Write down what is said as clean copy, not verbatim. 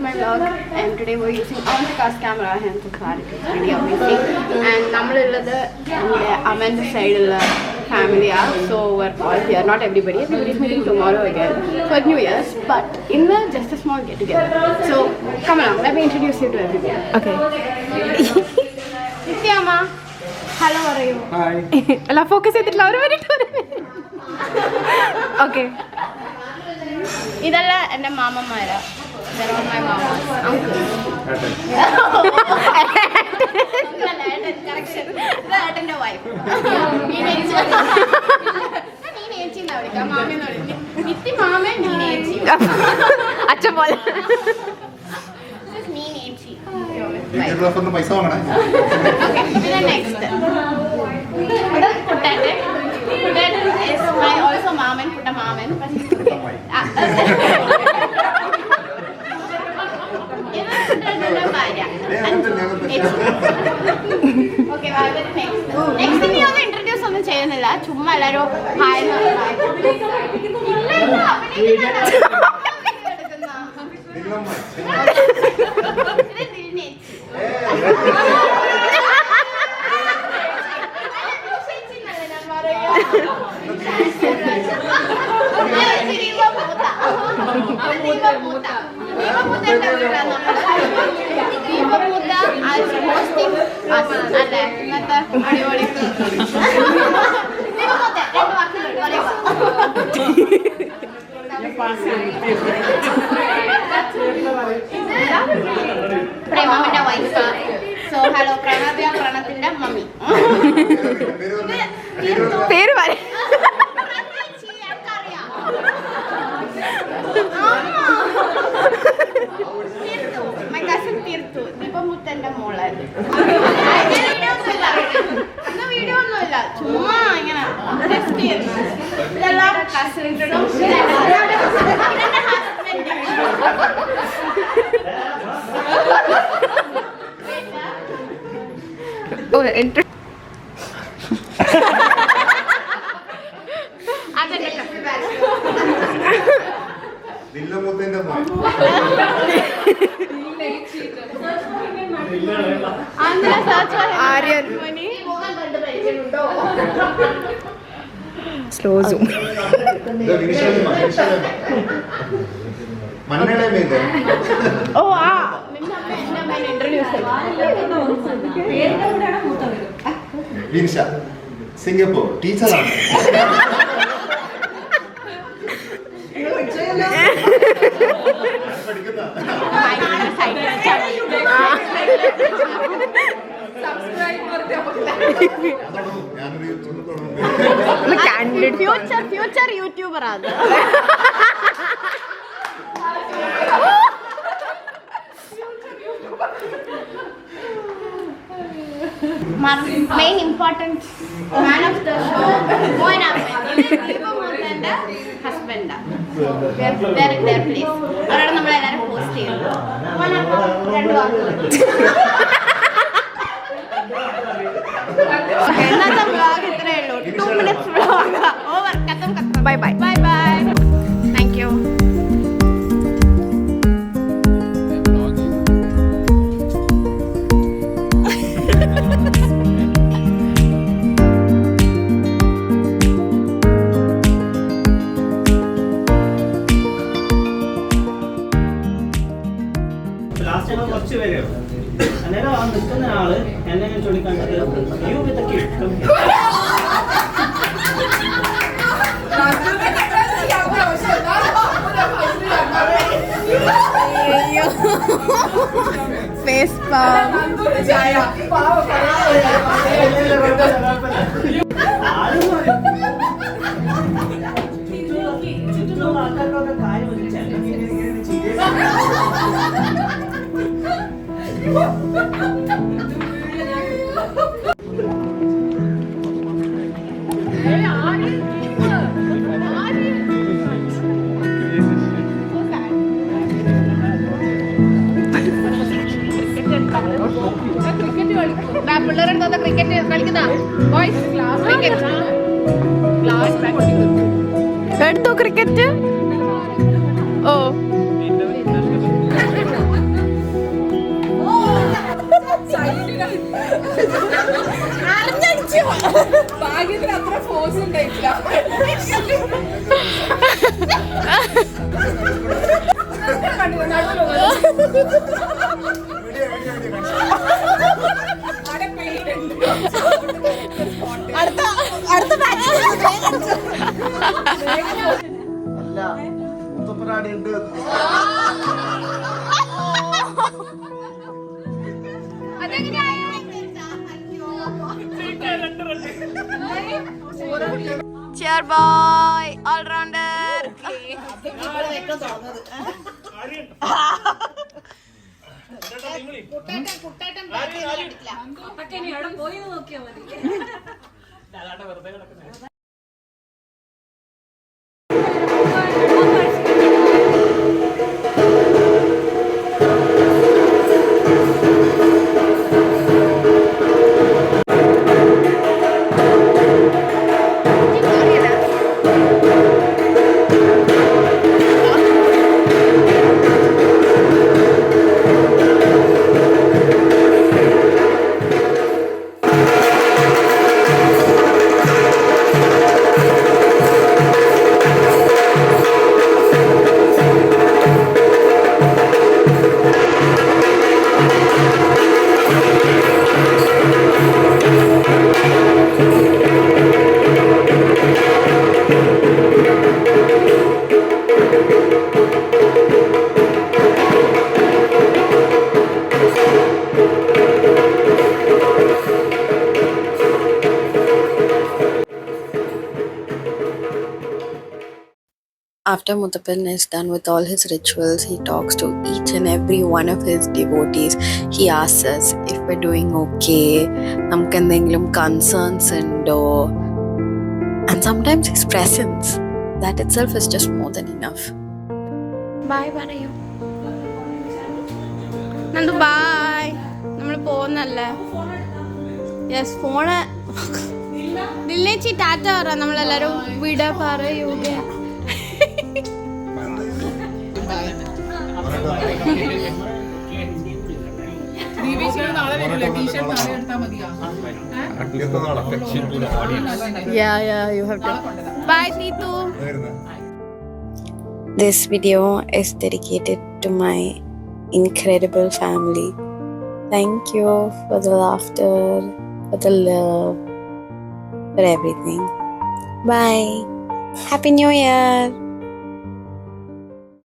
my vlog, and today we're using Avantica's camera, hence the clarity is really amazing. And nammalullathu Amanda side family, so we're all here. Not everybody is meeting tomorrow again for New Year's, but in the just a small get together. So come along, let me introduce you to everybody. Okay. Nityama, hello, how are you? Hi. Alla focus ചെയ്തിട്ടില്ല ഒരു minute okay ഇതെല്ലാം എൻ്റെ മാമന്മാരാ. They're all my mamas, uncles. Correction. ഏട്ടൻ്റെ wife. നീനേച്ചിന്നാ വിളിക്കാം, മാമേന്ന് വിളിക്കും. നിത്യ മാമേ, നീനേച്ചി. അച്ഛൻ പോലെ നീനേച്ചി. പൈസ വാങ്ങണേ. Okay, പിന്നെ next. Kuttettan. Kuttettan is my also മാമൻ, കുട്ട മാമൻ. നെക്സ്റ്റ് നീ ഒന്ന് ഇൻട്രൊഡ്യൂസ് ഒന്നും ചെയ്യുന്നില്ല, ചുമ്മാ എല്ലാരും ഹായ് പ്രേമന്റെ വൈഫ്. സോ ഹലോ പ്രണവ്യ, പ്രണത്തിന്റെ മമ്മി. പേര് പറയാം തീർത്തു ദീപമുത്തന്റെ മോളായിരുന്നു. വീഡിയോ ഒന്നുമില്ല, ചുമ്മാ ഇങ്ങനെ ടെസ്റ്റ് ചെയ്യുന്നു. ഇതെല്ലാം കസിൻസും എന്റെ ഹസ്ബൻഡ്. അതെന്റെ സ്ലോ സൂം ഓ ആ നിന്റെ അമ്മ എന്റെ അമ്മേനെ ഇൻട്രൊഡ്യൂസ് വിൻഷ സിംഗപ്പൂർ ടീച്ചറാണ്. ഫ്യൂച്ചർ യൂട്യൂബർ അത്. Main important man of the show മോഹൻന്റെ ഹസ്ബൻഡാ. പ്ലീസ് അവരോട് നമ്മളെല്ലാവരും പോസ്റ്റ് ചെയ്യുന്നു. രണ്ട് വാക്കുകൾ. ഇന്നത്തെ വ്ളോഗ് ഇത്രയേ ഉള്ളൂ. 2 minutes വ്ളോഗ് ഓവർ. കത്തും. Bye bye bye bye. Thank you. Last ഞങ്ങൾ കുറച്ച് പേരേ ഉള്ളൂ. അന്നേരം ആ നിൽക്കുന്ന ആള് എന്നെ ഞാൻ ചൊല്ലിക്കണ്ടത് യു വിത്ത് കിഡ് ഫേസ് ചുറ്റുമുള്ള ആൾക്കാർക്കൊക്കെ കാര്യം പിള്ളേരെടുത്ത ക്രിക്കറ്റ് കളിക്കുന്ന ബോയ്സ് എടുത്തോ ക്രിക്കറ്റ്. ഓ ഭാഗ്യത്തിന് അത്ര ഫോഴ്സ് ഉണ്ടായിട്ടില്ല. അടുത്ത ബാച്ച് അല്ല മുത്തപ്പനാടി ഉണ്ട്. Cheer boy, all rounder. After Muthappan is done with all his rituals, he talks to each and every one of his devotees. He asks us if we're doing okay, namukku endengilum concerns undo, and sometimes his presence, that itself is just more than enough. Bye പറയൂ. Nandu by. നമ്മൾ പോകുന്നല്ലേ? Yes phone ദില്ലേച്ചി Tata പറ. നമ്മളെല്ലാരും വിട പറയുക. Yeah, you have to. Bye, Titu. This video is dedicated to my incredible family. Thank you for the laughter, for the love, for everything. Bye. Happy New Year.